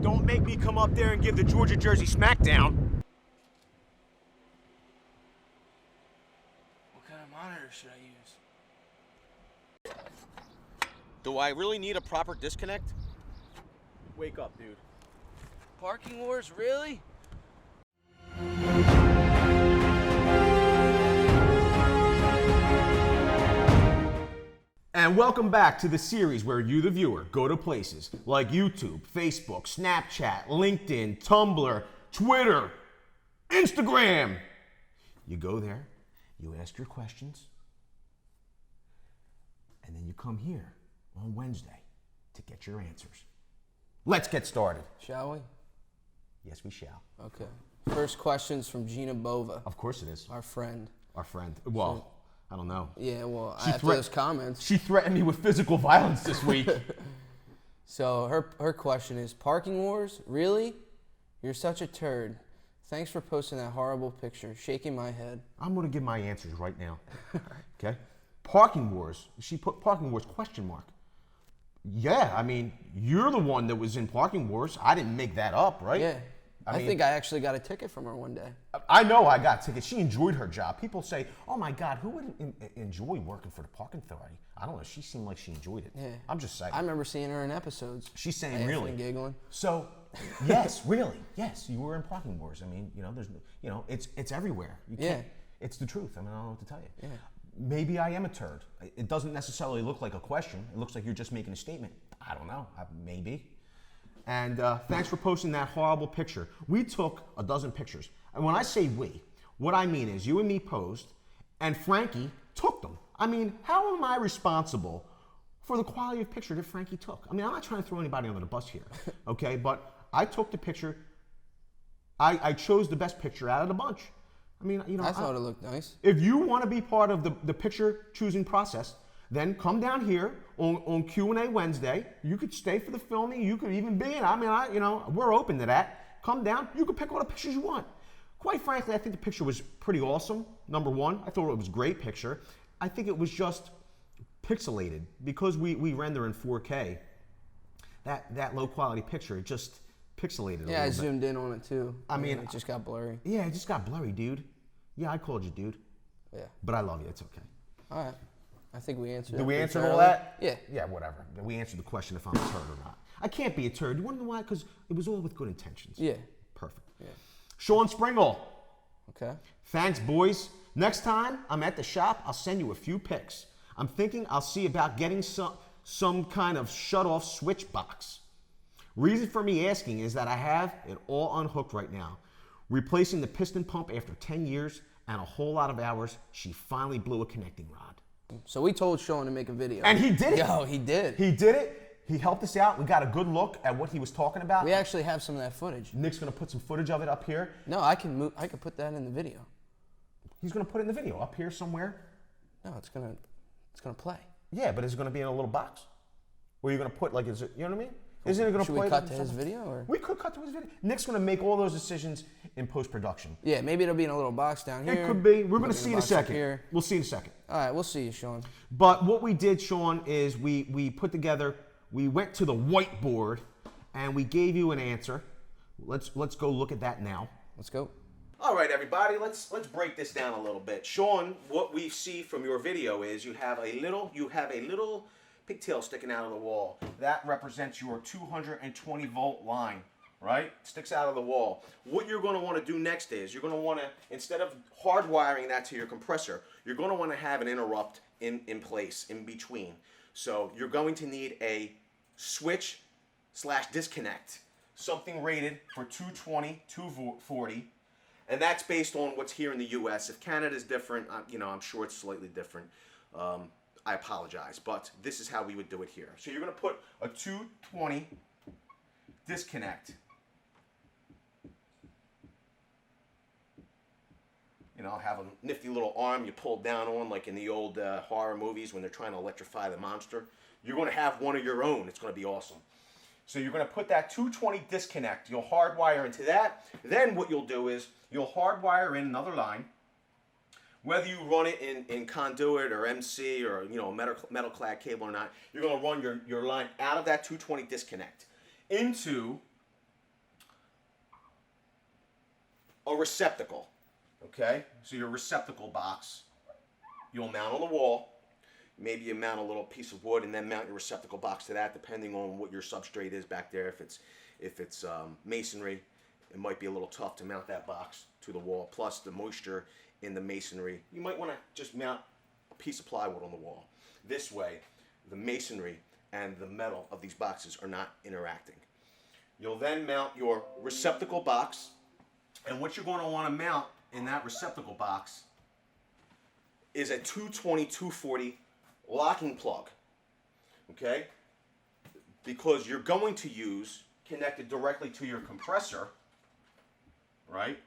Don't make me come up there and give the Georgia Jersey smackdown. What kind of monitor should I use? Do I really need a proper disconnect? Wake up, dude. Parking wars, really? And welcome back to the series where you, the viewer, go to places like YouTube, Facebook, Snapchat, LinkedIn, Tumblr, Twitter, Instagram. You go there, you ask your questions, and then you come here on Wednesday to get your answers. Let's get started. Shall we? Yes, we shall. Okay. First question's from Gina Bova. Of course it is. Our friend. Our friend. Well, I don't know. Yeah, well, after those comments. She threatened me with physical violence this week. So her question is, parking wars? Really? You're such a turd. Thanks for posting that horrible picture. Shaking my head. I'm going to give my answers right now. Okay? Parking wars. She put parking wars question mark. Yeah, I mean, you're the one that was in parking wars. I didn't make that up, right? Yeah. I mean, think I actually got a ticket from her one day. I know I got tickets. She enjoyed her job. People say, oh my God, who would enjoy working for the parking authority? I don't know. She seemed like she enjoyed it. Yeah. I'm just saying. I remember seeing her in episodes. She's saying laughing really. And giggling. So, yes, really. Yes, you were in parking wars. I mean, it's everywhere. You can't, it's the truth. I mean, I don't know what to tell you. Yeah. Maybe I am a turd. It doesn't necessarily look like a question. It looks like you're just making a statement. I don't know. Maybe. And thanks for posting that horrible picture. We took a dozen pictures. And when I say we, what I mean is you and me posed, and Frankie took them. I mean, how am I responsible for the quality of picture that Frankie took? I mean, I'm not trying to throw anybody under the bus here, okay? But I took the picture. I chose the best picture out of the bunch. I mean, I thought it looked nice. If you want to be part of the picture choosing process, then come down here on Q&A Wednesday. You could stay for the filming. You could even be in. I mean, we're open to that. Come down. You can pick all the pictures you want. Quite frankly, I think the picture was pretty awesome. Number one, I thought it was a great picture. I think it was just pixelated because we render in 4K. That low quality picture, it just pixelated. Yeah, I zoomed in on it too. I mean, it just got blurry. Yeah, it just got blurry, dude. Yeah, I called you, dude. Yeah. But I love you. It's okay. All right. I think we answered. Did we answer all that? Yeah. Yeah, whatever. We answered the question if I'm a turd or not. I can't be a turd. You want to know why? Because it was all with good intentions. Yeah. Perfect. Yeah. Shawn Springall. Okay. Thanks, boys. Next time I'm at the shop, I'll send you a few pics. I'm thinking I'll see about getting some kind of shut-off switch box. Reason for me asking is that I have it all unhooked right now. Replacing the piston pump after 10 years and a whole lot of hours, she finally blew a connecting rod. So we told Shawn to make a video. And he did it. Yo, he did. He did it. He helped us out. We got a good look at what he was talking about. We actually have some of that footage. Nick's going to put some footage of it up here. No, I can put that in the video. He's going to put it in the video up here somewhere. No, it's gonna play. Yeah, but is it going to be in a little box? Where you're going to put, like, is it, you know what I mean? Isn't it going to play? Should we cut to his video? Or? We could cut to his video. Nick's going to make all those decisions in post-production. Yeah, maybe it'll be in a little box down here. It could be. We're going to see in a second. Here. We'll see in a second. All right, we'll see you, Shawn. But what we did, Shawn, is we put together, we went to the whiteboard, and we gave you an answer. Let's go look at that now. Let's go. All right, everybody, let's break this down a little bit. Shawn, what we see from your video is you have a little pigtail sticking out of the wall. That represents your 220 volt line, right? Sticks out of the wall. What you're going to want to do next is you're going to want to, instead of hardwiring that to your compressor, you're going to want to have an interrupt in place, in between. So you're going to need a switch/disconnect, something rated for 220, 240, and that's based on what's here in the U.S. If Canada's different, I'm sure it's slightly different. I apologize, but this is how we would do it here. So you're going to put a 220 disconnect. Have a nifty little arm you pull down on, like in the old horror movies when they're trying to electrify the monster. You're going to have one of your own. It's going to be awesome. So you're going to put that 220 disconnect. You'll hardwire into that. Then what you'll do is you'll hardwire in another line. Whether you run it in conduit or MC or metal clad cable or not, you're going to run your line out of that 220 disconnect into a receptacle. Okay, so your receptacle box, you'll mount on the wall. Maybe you mount a little piece of wood and then mount your receptacle box to that, depending on what your substrate is back there. If it's masonry, it might be a little tough to mount that box to the wall. Plus the moisture in the masonry, you might want to just mount a piece of plywood on the wall. This way, the masonry and the metal of these boxes are not interacting. You'll then mount your receptacle box, and what you're going to want to mount in that receptacle box is a 220-240 locking plug, okay? Because you're going to use, connected directly to your compressor, right?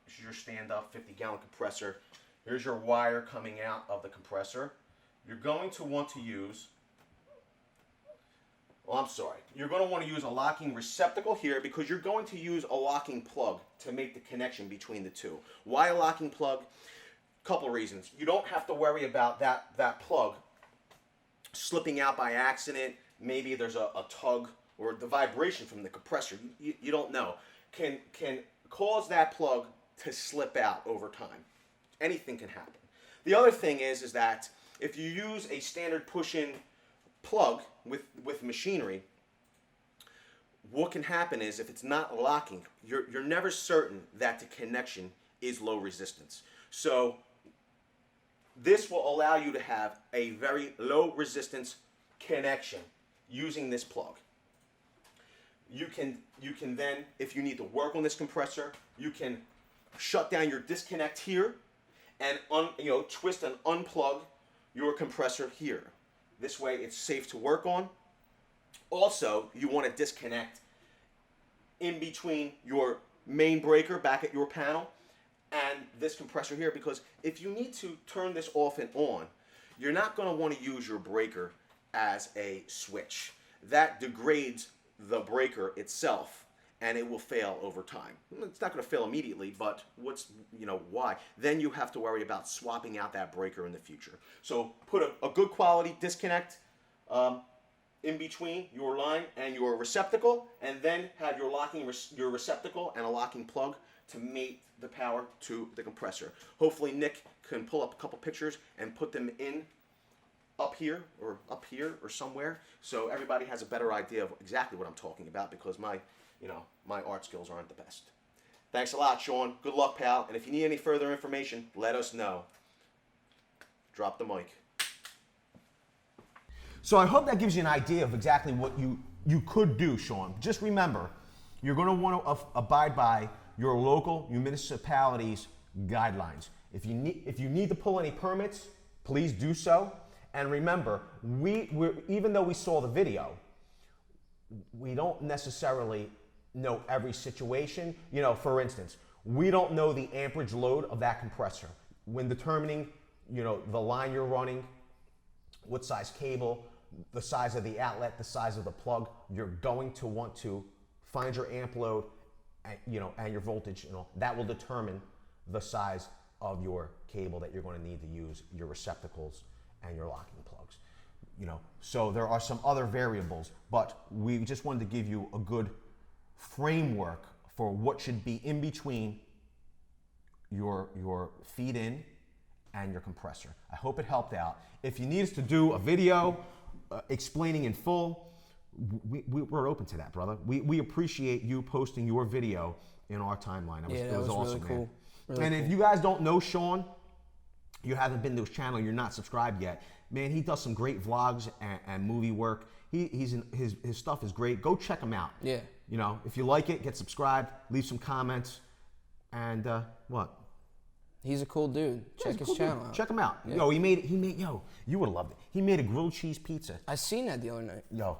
This is your stand-up 50-gallon compressor. Here's your wire coming out of the compressor. You're going to want to use, you're going to want to use a locking receptacle here because you're going to use a locking plug to make the connection between the two. Why a locking plug? Couple of reasons. You don't have to worry about that plug slipping out by accident. Maybe there's a tug or the vibration from the compressor. You don't know. Can cause that plug to slip out over time. Anything can happen. The other thing is that if you use a standard push-in plug with machinery, what can happen is if it's not locking, you're never certain that the connection is low resistance. So this will allow you to have a very low resistance connection using this plug. You can then, if you need to work on this compressor, you can shut down your disconnect here and twist and unplug your compressor here. This way it's safe to work on. Also, you want to disconnect in between your main breaker back at your panel and this compressor here, because if you need to turn this off and on, you're not going to want to use your breaker as a switch. That degrades the breaker itself and it will fail over time. It's not going to fail immediately, but why? Then you have to worry about swapping out that breaker in the future. So put a good quality disconnect in between your line and your receptacle, and then have your receptacle and a locking plug to mate the power to the compressor. Hopefully Nick can pull up a couple pictures and put them in up here or somewhere, so everybody has a better idea of exactly what I'm talking about, because my art skills aren't the best. Thanks a lot, Shawn. Good luck, pal. And if you need any further information, let us know. Drop the mic. So I hope that gives you an idea of exactly what you could do, Shawn. Just remember, you're going to want to abide by your local municipality's guidelines. If you need to pull any permits, please do so. And remember, even though we saw the video, we don't necessarily know every situation. For instance, we don't know the amperage load of that compressor. When determining, the line you're running, what size cable, the size of the outlet, the size of the plug, you're going to want to find your amp load, and your voltage, that will determine the size of your cable that you're going to need to use, your receptacles and your locking plugs. So there are some other variables, but we just wanted to give you a good framework for what should be in between your feed in and your compressor. I hope it helped out. If you need us to do a video explaining in full, we're open to that, brother. We appreciate you posting your video in our timeline. It was awesome, really cool. man. Really and cool. if you guys don't know Shawn, you haven't been to his channel, you're not subscribed yet, man, he does some great vlogs and movie work. His stuff is great. Go check him out. Yeah. If you like it, get subscribed, leave some comments, and what? He's a cool dude. Check his channel out. Check him out. Yeah. Yo, he made, you would have loved it. He made a grilled cheese pizza. I seen that the other night. Yo,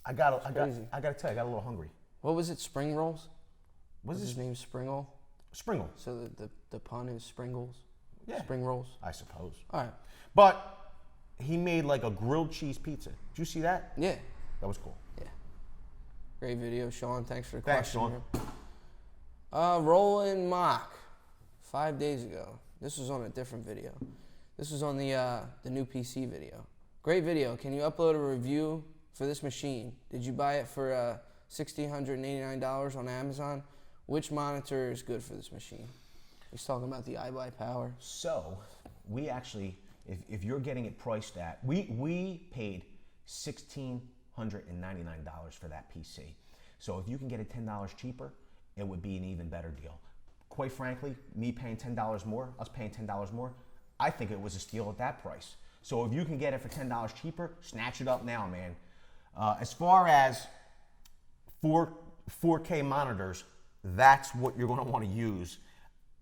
I got to tell you, I got a little hungry. What was it? Spring rolls? What's his name? Springall? Springall. So the pun is Springles? Yeah. Spring rolls? I suppose. All right. But he made like a grilled cheese pizza. Did you see that? Yeah. That was cool. Yeah. Great video, Shawn. Thanks for the Thanks, question. Shawn. Rolen Mach, 5 days ago. This was on a different video. This was on the new PC video. Great video. Can you upload a review for this machine? Did you buy it for $1,689 on Amazon? which monitor is good for this machine? He's talking about the iBuyPower. So we actually, if you're getting it priced at, we paid $1,699 for that PC. So if you can get it $10 cheaper, it would be an even better deal. Quite frankly, me paying $10 more, us paying $10 more, I think it was a steal at that price. So if you can get it for $10 cheaper, snatch it up now, man. As far as 4K monitors, that's what you're going to want to use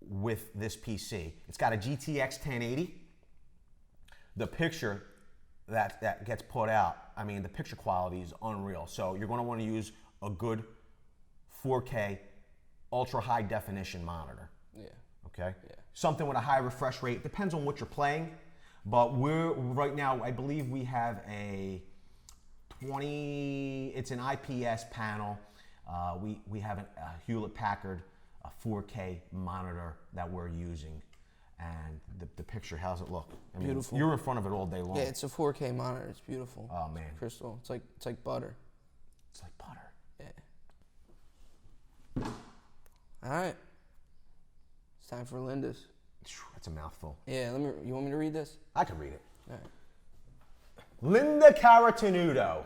with this PC. It's got a GTX 1080. The picture that gets put out, I mean, the picture quality is unreal. So you're going to want to use a good 4K ultra high definition monitor. Yeah. Okay? Yeah. Something with a high refresh rate. Depends on what you're playing. But we're right now, I believe we have a 20, it's an IPS panel. We have a Hewlett Packard, a 4K monitor that we're using. And the picture, how's it look? I mean, Beautiful. You're in front of it all day long. Yeah, it's a 4K monitor. It's beautiful. Oh, man. Crystal. It's like butter. It's like butter. Yeah. All right. It's time for Linda's. That's a mouthful. Yeah, you want me to read this? I can read it. All right. Linda Carotenuto.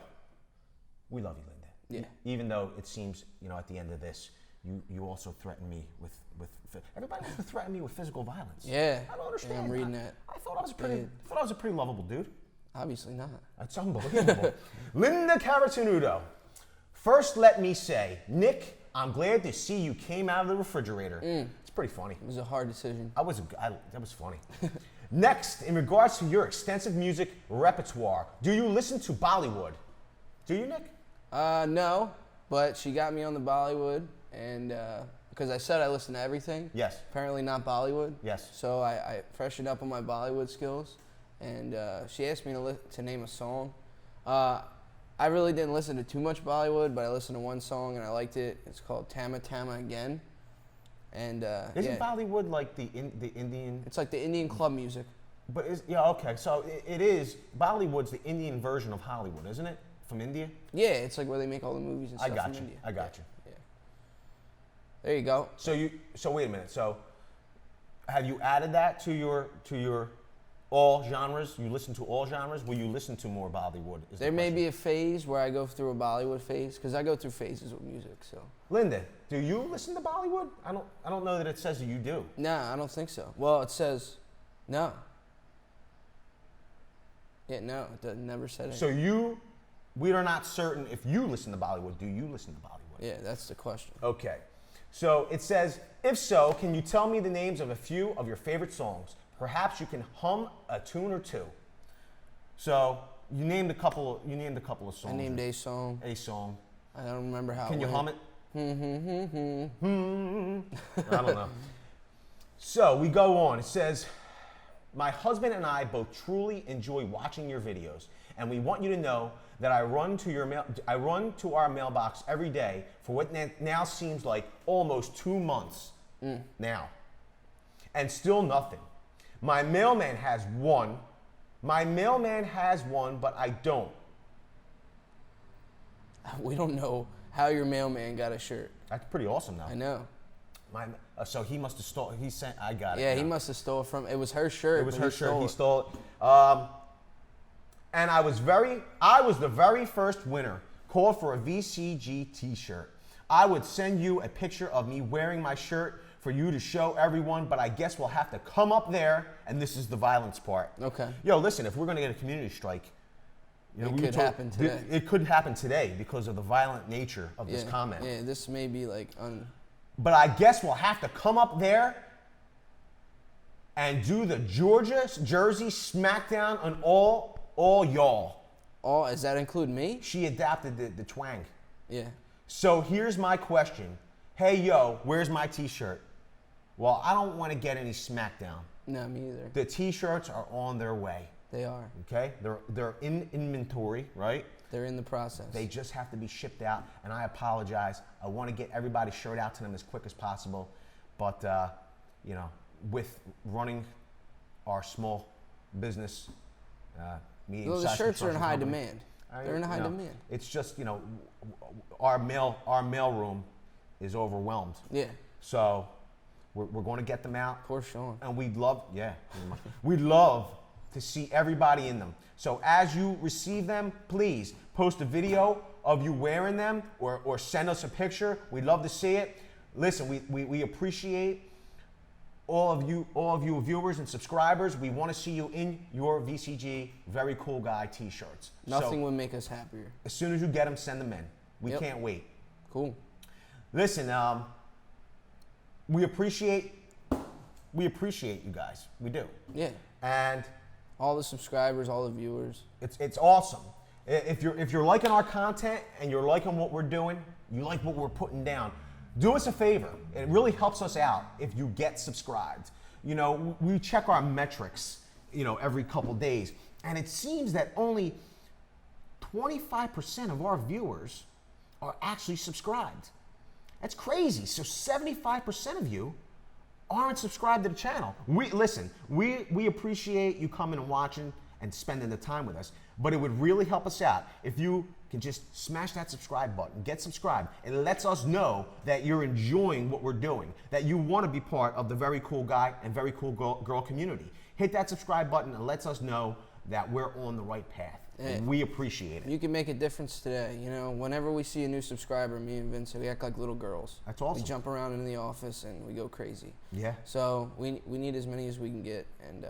We love you, Linda. Yeah. Even though it seems, at the end of this, you also threaten me with everybody wants to threaten me with physical violence. Yeah. I don't understand. Yeah, I'm reading that. I thought I was a pretty lovable dude. Obviously not. That's unbelievable. Linda Carotenuto. First, let me say, Nick, I'm glad to see you came out of the refrigerator. It's pretty funny. It was a hard decision. That was funny. Next, in regards to your extensive music repertoire, do you listen to Bollywood? Do you, Nick? No, but she got me on the Bollywood, and because I said I listen to everything. Yes. Apparently not Bollywood. Yes. So I freshened up on my Bollywood skills, and she asked me to name a song. I really didn't listen to too much Bollywood, but I listened to one song and I liked it. It's called Tama Tama Again. And Isn't Bollywood like the Indian? it's like the Indian club music. But okay. So it is. Bollywood's the Indian version of Hollywood, isn't it? From India. Yeah, it's like where they make all the movies and stuff I got in you. India. I got you. Yeah. There you go. So wait a minute. So have you added that to your all genres? You listen to all genres? Will you listen to more Bollywood? There may be a phase where I go through a Bollywood phase, because I go through phases with music. So. Linda, do you listen to Bollywood? I don't know that it says that you do. Nah, I don't think so. Well, it says no. Yeah, no, it never said it. So we are not certain if you listen to Bollywood. Do you listen to Bollywood? Yeah, that's the question. Okay. So it says, if so, can you tell me the names of a few of your favorite songs? Perhaps you can hum a tune or two. So you named a couple of songs. I named a song. A song. I don't remember how. Can you hum it? Hmm. I don't know. So we go on. It says, my husband and I both truly enjoy watching your videos, and we want you to know that I run to our mailbox every day for what now seems like almost 2 months now, and still nothing. My mailman has one, but I don't. We don't know how your mailman got a shirt. That's pretty awesome, though. I know. So he must have stole. He sent. I got it. Yeah, he must have stole it from. It was her shirt. It was but her shirt. He stole stole it. And I was the very first winner. Called for a VCG T-shirt. I would send you a picture of me wearing my shirt for you to show everyone, but I guess we'll have to come up there, and this is the violence part. Okay. Yo, listen, if we're gonna get a community strike, It could happen today. It could happen today because of the violent nature of this comment. Yeah, this may be like But I guess we'll have to come up there and do the Jersey smackdown on all y'all. Oh, does that include me? She adapted the twang. Yeah. So here's my question. Hey, yo, where's my T-shirt? Well, I don't want to get any smackdown. No, me either. The T-shirts are on their way. They are. Okay? They're in inventory, right? They're in the process. They just have to be shipped out, and I apologize. I want to get everybody's shirt out to them as quick as possible, but with running our small business, Well, the shirts are in high demand. They're in high demand. It's just our mail room is overwhelmed. Yeah. So we're going to get them out. Poor Shawn. And we'd love to see everybody in them. So as you receive them, please post a video of you wearing them or send us a picture. We'd love to see it. Listen, we appreciate all of you viewers and subscribers. We want to see you in your VCG Very Cool Guy t-shirts. Nothing So, would make us happier. as soon as you get them, send them in. We Yep. can't wait. Cool. Listen, we appreciate you guys. We do. Yeah. And All the subscribers, all the viewers. it's awesome. If you're liking our content and you're liking what we're doing, you like what we're putting down, do us a favor. It really helps us out if you get subscribed. You know, we check our metrics, you know, every couple days, and it seems that only 25% of our viewers are actually subscribed. That's crazy. So 75% of you aren't subscribed to the channel. We appreciate you coming and watching and spending the time with us, but it would really help us out if you can just smash that subscribe button, get subscribed. It lets us know that you're enjoying what we're doing, that you want to be part of the Very Cool Guy and Very Cool Girl community. Hit that subscribe button and lets us know that we're on the right path. Yeah. And we appreciate it. You can make a difference today. You know, whenever we see a new subscriber, me and Vince, we act like little girls. That's awesome. We jump around in the office and we go crazy. Yeah. So we need as many as we can get, and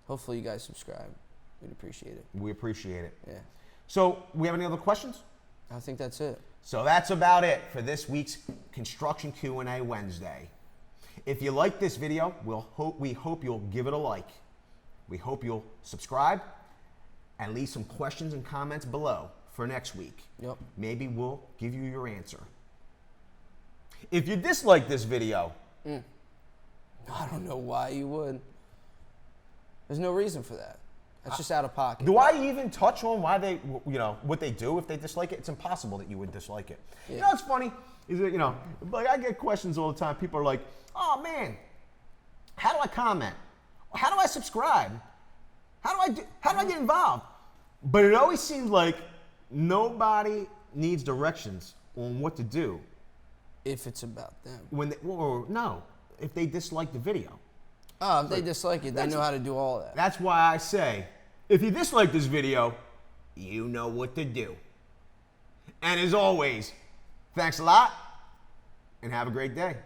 hopefully you guys subscribe. We'd appreciate it. We appreciate it. Yeah. So, we have any other questions? I think that's it. So that's about it for this week's Construction Q&A Wednesday. If you like this video, we hope you'll give it a like. We hope you'll subscribe and leave some questions and comments below for next week. Yep. Maybe we'll give you your answer. If you dislike this video, I don't know why you would. There's no reason for that. That's just out of pocket. do I even touch on why they, you know, what they do if they dislike it? It's impossible that you would dislike it. Yeah. You know what's funny is that, you know, like I get questions all the time. People are like, "Oh man, how do I comment? How do I subscribe? How do I get involved?" But it always seems like nobody needs directions on what to do If it's about them. when if they dislike the video. Oh, if they dislike it, they know how to do all that. That's why I say, if you dislike this video, you know what to do. And as always, thanks a lot and have a great day.